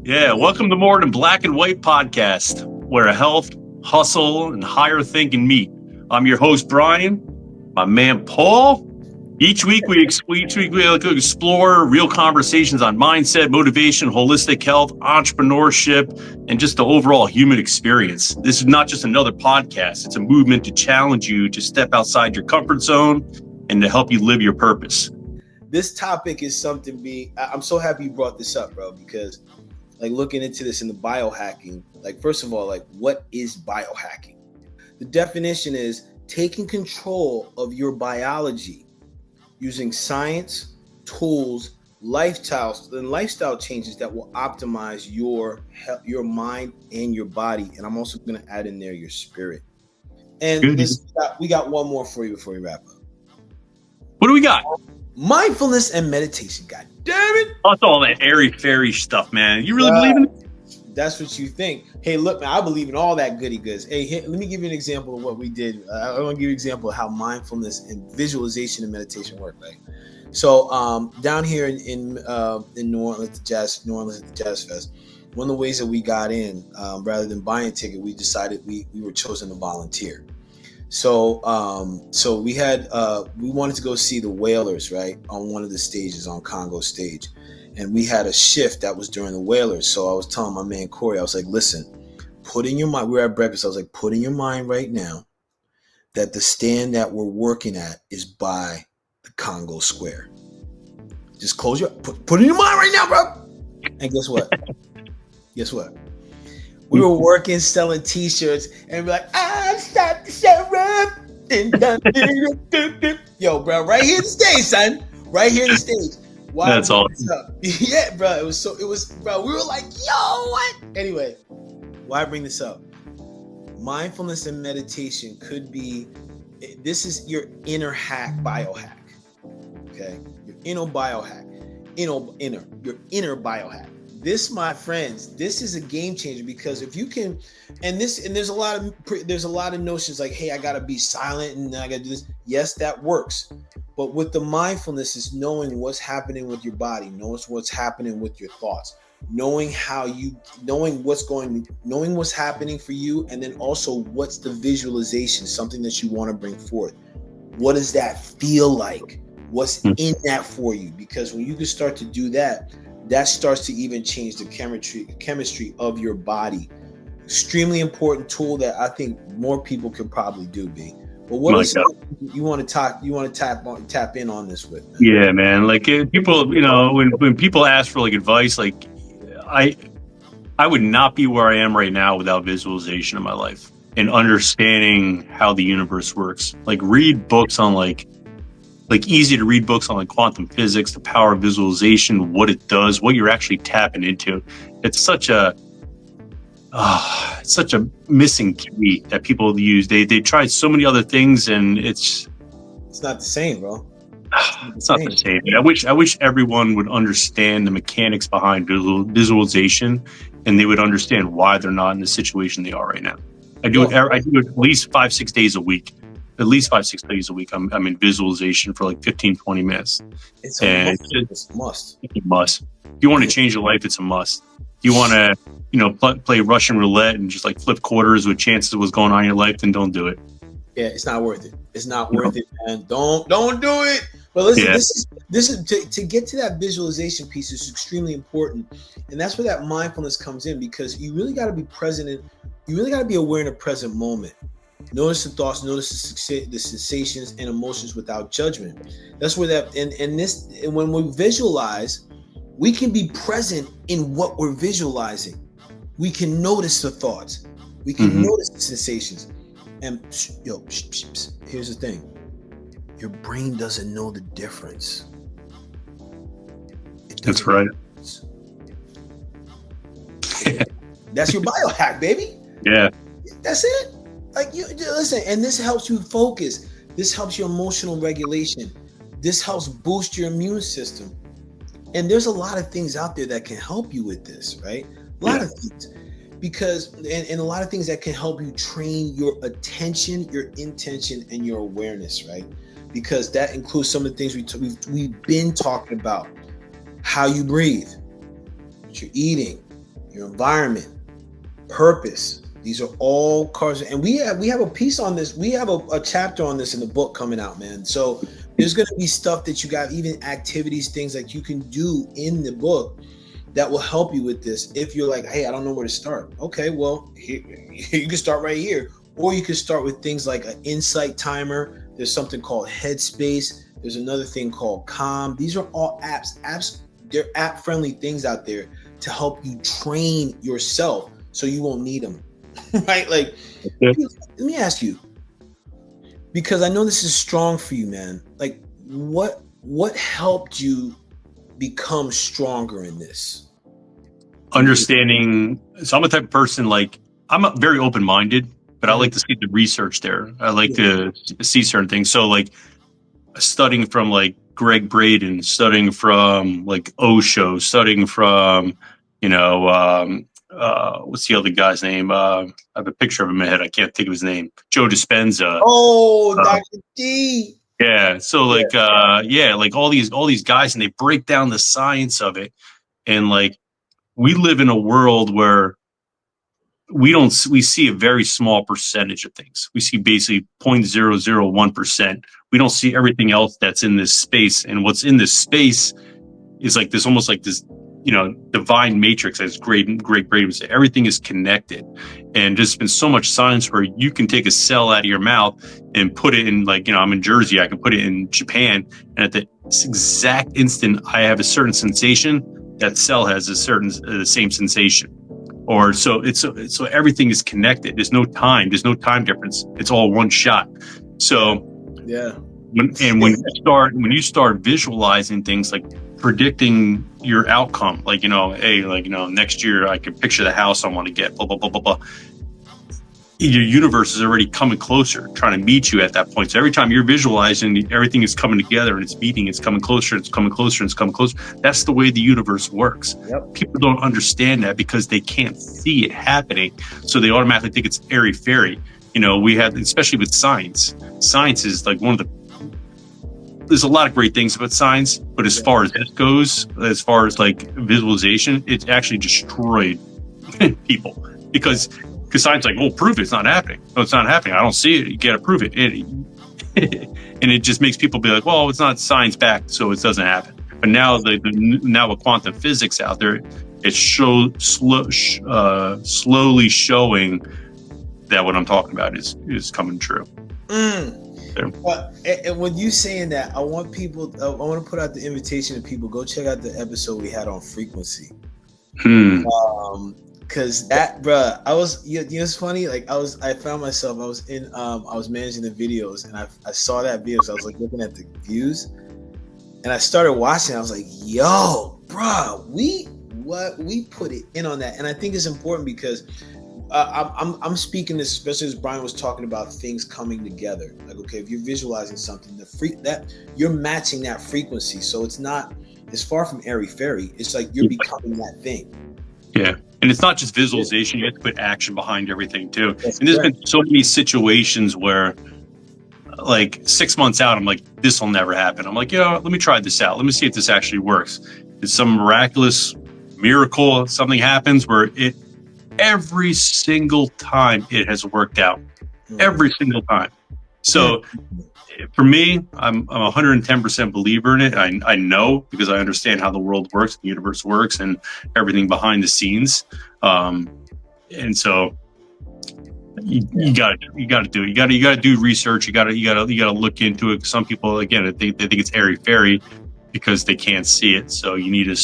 Yeah, welcome to More Than Black and White podcast, where health, hustle, and higher thinking meet. I'm your host, Brian, my man, Paul. Each week we explore real conversations on mindset, motivation, holistic health, entrepreneurship, and just the overall human experience. This is not just another podcast. It's a movement to challenge you to step outside your comfort zone and to help you live your purpose. This topic is something I'm so happy you brought this up, bro, because like looking into this in the biohacking, like first of all, like what is biohacking? The definition is taking control of your biology using science, tools, lifestyle changes that will optimize your mind and your body. And I'm also going to add in there your spirit. And we got one more for you before we wrap up. What do we got? Mindfulness and meditation. God damn it. That's all that airy-fairy stuff, man. You really believe in it? That's what you think. Hey, look, man, I believe in all that goody goods. Hey, let me give you an example of what we did. I want to give you an example of how mindfulness and visualization and meditation work, right? So down here in New Orleans at the Jazz Fest, one of the ways that we got in, rather than buying a ticket, we decided we were chosen to volunteer. So we wanted to go see the Wailers, right, on one of the stages on Congo stage. And we had a shift that was during the Wailers. So I was telling my man Corey, I was like, listen, put in your mind, we were at breakfast. I was like, put in your mind right now that the stand that we're working at is by the Congo Square. Just close your, put in your mind right now, bro. And guess what? We were working, selling t-shirts, and we're like, I shot the sheriff. Yo, bro, right here in the stage, son. Right here in the stage. Why? That's awesome. Yeah, bro. Bro, we were like, yo, what? Anyway, why bring this up? Mindfulness and meditation could be, this is your inner hack, biohack. Okay? Your inner biohack. Your inner biohack. This, my friends, this is a game changer because if you can, and there's a lot of notions like, hey, I gotta be silent and I gotta do this. Yes, that works. But with the mindfulness is knowing what's happening with your body, knowing what's happening with your thoughts, knowing what's happening for you, and then also what's the visualization, something that you want to bring forth. What does that feel like? What's in that for you? Because when you can start to do that, that starts to even change the chemistry of your body. Extremely important tool that I think more people could probably do, B. But what else you want to tap in on this with? Man? Yeah, man. Like people, when people ask for like advice, like I would not be where I am right now without visualization in my life and understanding how the universe works. Like read books on like easy to read books on like quantum physics, the power of visualization, what it does, what you're actually tapping into. It's such a missing key that people use. They tried so many other things and it's not the same, bro. It's not the same. I wish everyone would understand the mechanics behind visualization and they would understand why they're not in the situation they are right now. I do it at least 5-6 days a week. At least 5-6 days a week, I'm in visualization for like 15-20 minutes. It's a must. It's a must. If you want to change your life, it's a must. If you want to, play Russian roulette and just like flip quarters with chances of what's going on in your life, then don't do it. Yeah, it's not worth it. It's not worth it, man. Don't do it. But listen, this is to get to that visualization piece is extremely important, and that's where that mindfulness comes in because you really got to be present. You really got to be aware in the present moment. Notice the thoughts, notice the sensations and emotions without judgment. That's where that and when we visualize, we can be present in what we're visualizing. We can notice the thoughts, we can notice the sensations. And here's the thing: your brain doesn't know the difference. That's right. That's your biohack, baby. Yeah. That's it. Like you listen, and this helps you focus. This helps your emotional regulation. This helps boost your immune system. And there's a lot of things out there that can help you with this, right? A lot of things. Because and a lot of things that can help you train your attention, your intention, and your awareness, right? Because that includes some of the things we've been talking about. How you breathe, what you're eating, your environment, purpose. These are all cards, and we have a piece on this. We have a chapter on this in the book coming out, man. So there's going to be stuff that you got, even activities, things that you can do in the book that will help you with this. If you're like, hey, I don't know where to start. Okay, well, here, you can start right here. Or you can start with things like an insight timer. There's something called Headspace. There's another thing called Calm. These are all apps. They're app-friendly things out there to help you train yourself so you won't need them. Right? Like, let me ask you, because I know this is strong for you, man. Like, what helped you become stronger in this? Understanding. So I'm a type of person, like, I'm very open-minded, but I like to see the research there. I like to see certain things. So, like, studying from like Greg Braden, studying from like Osho, studying from, what's the other guy's name? I have a picture of him in my head. I can't think of his name. Joe Dispenza. Oh, Dr. D. Yeah. So like, like all these guys, and they break down the science of it. And like, we live in a world where we see a very small percentage of things. We see basically 0.001%. We don't see everything else that's in this space. And what's in this space is like this, almost like this, divine matrix, as Great Braden would say. Everything is connected. And there's been so much science where you can take a cell out of your mouth and put it in, like, I'm in Jersey, I can put it in Japan. And at the exact instant I have a certain sensation, that cell has the same sensation. Or so everything is connected. There's no time difference. It's all one shot. So yeah. When you start visualizing things, like predicting your outcome, like, next year I can picture the house I want to get, blah, blah, blah, blah, blah. Your universe is already coming closer, trying to meet you at that point. So every time you're visualizing, everything is coming together and it's meeting, it's coming closer, it's coming closer, it's coming closer. That's the way the universe works. Yep. People don't understand that because they can't see it happening. So they automatically think it's airy-fairy. We have, especially with science. Science is like there's a lot of great things about science, but as far as it goes, as far as like visualization, it actually destroyed people because science is like, prove it. It's not happening. No, it's not happening. I don't see it. You got to prove it. And it just makes people be like, well, it's not science backed, so it doesn't happen. But now now with quantum physics out there, it's slowly showing that what I'm talking about is coming true. And when you saying that, I want to put out the invitation to people, go check out the episode we had on frequency. Cause that, bruh, I was, it's funny. Like I found myself, I was managing the videos, and I saw that video. So I was like looking at the views, and I started watching. I was like, yo, bruh, we put it in on that. And I think it's important because I'm speaking this, especially as Brian was talking about things coming together. Like, okay, if you're visualizing something, that you're matching that frequency. So it's far from airy-fairy. It's like you're becoming that thing. Yeah. And it's not just visualization. You have to put action behind everything too. And there's been so many situations where, like 6 months out, I'm like, this will never happen. I'm like, let me try this out. Let me see if this actually works. It's some miraculous miracle. Something happens where every single time it has worked out. Every single time. So for me, I'm 110% believer in it. I know, because I understand how the world works, the universe works, and everything behind the scenes. And so you got to do it. You got to do research. You got to look into it. Some people, again, they think it's airy-fairy because they can't see it. So you need to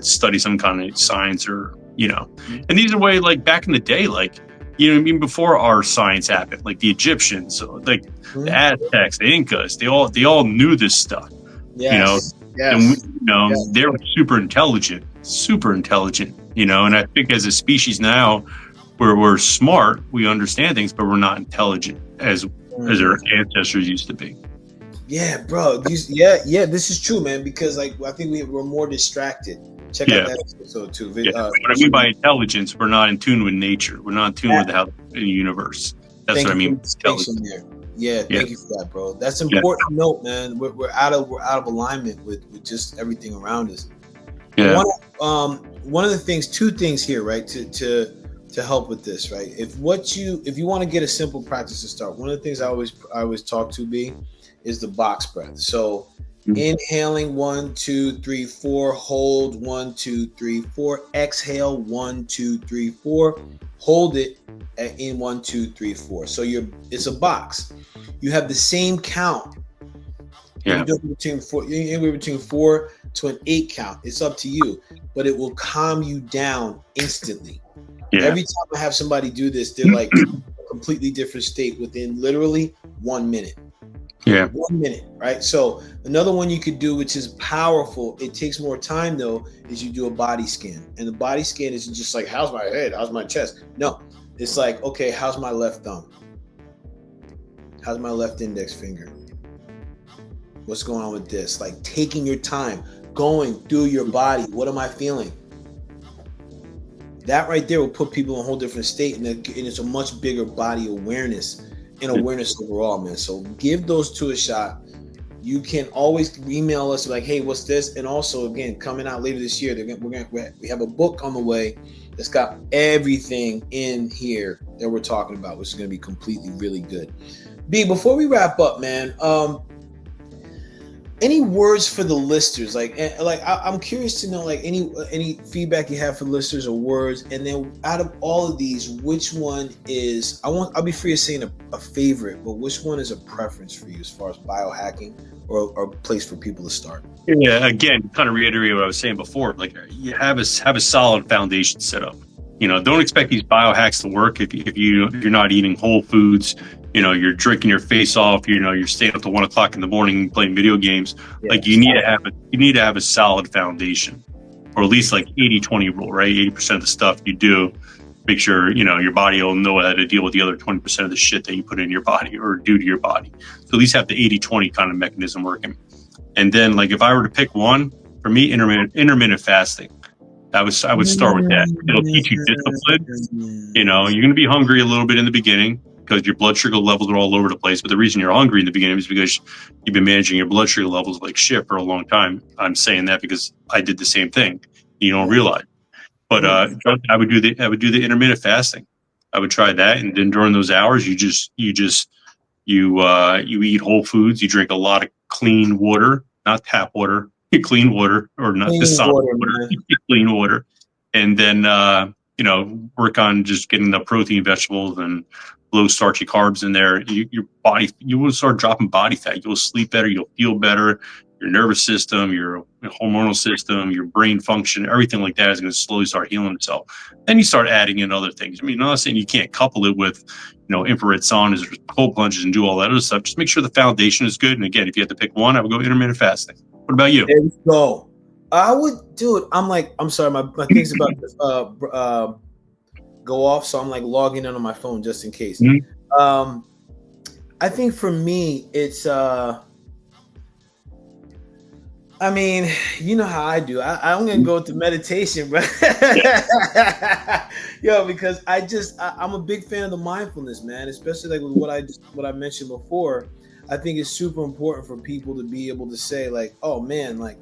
study some kind of science, or And these are way, like back in the day, like, even before our science happened, like the Egyptians, like the Aztecs, the Incas, they all knew this stuff. Yes. And they were super intelligent. And I think as a species now, we're smart, we understand things, but we're not intelligent as our ancestors used to be. Yeah, bro. This is true, man. Because like I think we're more distracted. Check out that episode too. What I mean by intelligence, we're not in tune with nature. We're not in tune with the universe. That's what I mean. Yeah, thank you for that, bro. That's important to note, man. We're out of alignment with just everything around us. Yeah. one of the things, two things here, right? To help with this, right? If you want to get a simple practice to start, one of the things I always talk to is the box breath. So inhaling 1, 2, 3, 4, hold 1, 2, 3, 4, exhale 1, 2, 3, 4, hold it in 1, 2, 3, 4. So it's a box. You have the same count. Yeah. You do anywhere between 4 to an 8 count. It's up to you, but it will calm you down instantly. Yeah. Every time I have somebody do this, they're like a completely different state within literally 1 minute. Yeah. 1 minute, right? So another one you could do, which is powerful, it takes more time though, is you do a body scan. And the body scan isn't just like, how's my head? How's my chest? No, it's like, okay, how's my left thumb? How's my left index finger? What's going on with this? Like taking your time, going through your body. What am I feeling? That right there will put people in a whole different state, and it's a much bigger body awareness and awareness overall, man. So give those two a shot. You can always email us like, hey, what's this? And also, again, coming out later this year, we have a book on the way that's got everything in here that we're talking about, which is going to be completely really good. B, before we wrap up, man, any words for the listeners? I'm curious to know, like, any feedback you have for listeners or words, and then out of all of these, which one is I'll be free of saying a favorite, but which one is a preference for you as far as biohacking or a place for people to start? Yeah, again, kind of reiterate what I was saying before. Like, you have a solid foundation set up. Don't expect these biohacks to work if you're not eating whole foods. You're drinking your face off. You're staying up to 1 o'clock in the morning playing video games. Yeah, like you need to have a solid foundation, or at least like 80-20 rule, right? 80% of the stuff you do, make sure your body will know how to deal with the other 20% of the shit that you put in your body or do to your body. So at least have the 80-20 kind of mechanism working. And then, like, if I were to pick one, for me, intermittent fasting. I would start with that. It'll teach you discipline. You're going to be hungry a little bit in the beginning, because your blood sugar levels are all over the place. But the reason you're hungry in the beginning is because you've been managing your blood sugar levels like shit for a long time. I'm saying that because I did the same thing. You don't realize. But I would do the intermittent fasting. I would try that, and then during those hours, you eat whole foods. You drink a lot of clean water, not tap water. Clean water, or not the solid water. Clean water, and then work on just getting the protein, vegetables, and low starchy carbs in there. Your body, you will start dropping body fat. You'll sleep better. You'll feel better. Your nervous system, your hormonal system, your brain function, everything like that is going to slowly start healing itself. Then you start adding in other things. I mean, I'm not saying you can't couple it with, infrared saunas or cold plunges and do all that other stuff. Just make sure the foundation is good. And again, if you have to pick one, I would go intermittent fasting. What about you? There we go. I would do it. I'm sorry, my thing's about to go off, so I'm like logging in on my phone just in case. Mm-hmm. I think for me, it's I mean, you know how I do. I'm gonna go with the meditation, bro. Yo, because I'm a big fan of the mindfulness, man. Especially like with what I mentioned before. I think it's super important for people to be able to say, like, oh man, like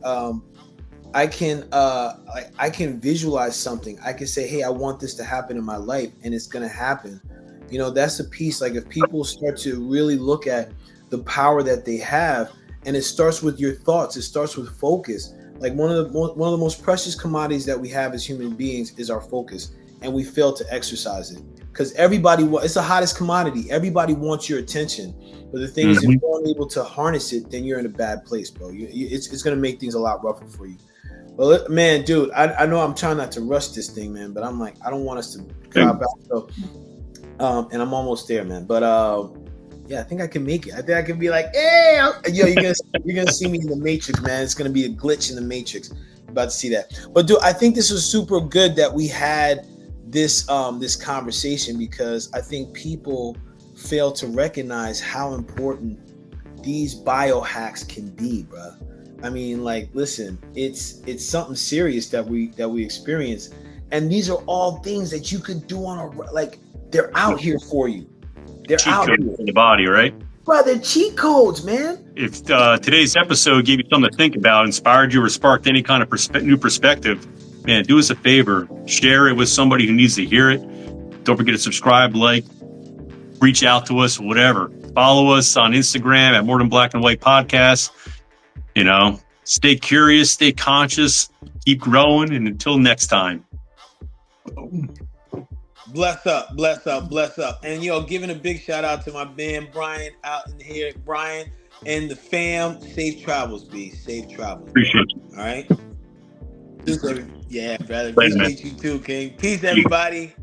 I can visualize something. I can say, hey, I want this to happen in my life, and it's gonna happen. That's the piece. Like, if people start to really look at the power that they have, and it starts with your thoughts, it starts with focus. Like, one of the most precious commodities that we have as human beings is our focus, and we fail to exercise it because it's the hottest commodity. Everybody wants your attention, but the thing is, if you're unable to harness it, then you're in a bad place, bro. It's gonna make things a lot rougher for you. Well, man, dude, I know I'm trying not to rush this thing, man, but I'm like, I don't want us to drop out. So, and I'm almost there, man. But yeah, I think I can make it. I think I can be like, hey, yo, you're gonna see me in the Matrix, man. It's gonna be a glitch in the Matrix. You're about to see that. But dude, I think this was super good that we had this conversation, because I think people fail to recognize how important these biohacks can be, bro. I mean, like, listen, it's something serious that we experience, and these are all things that you could do they're out here for you. They're cheat out here for the body, right? Bro, they're cheat codes, man. If today's episode gave you something to think about, inspired you, or sparked any kind of new perspective, man, do us a favor, share it with somebody who needs to hear it. Don't forget to subscribe, like, reach out to us, whatever. Follow us on Instagram at More Than Black and White Podcast. You know, stay curious, stay conscious, keep growing, and until next time. Bless up, bless up, bless up. And giving a big shout out to my man Brian out in here. Brian and the fam. Safe travels, B. Safe travels. Appreciate you. All right. Yeah, brother. Later, Appreciate you too, King. Peace, everybody.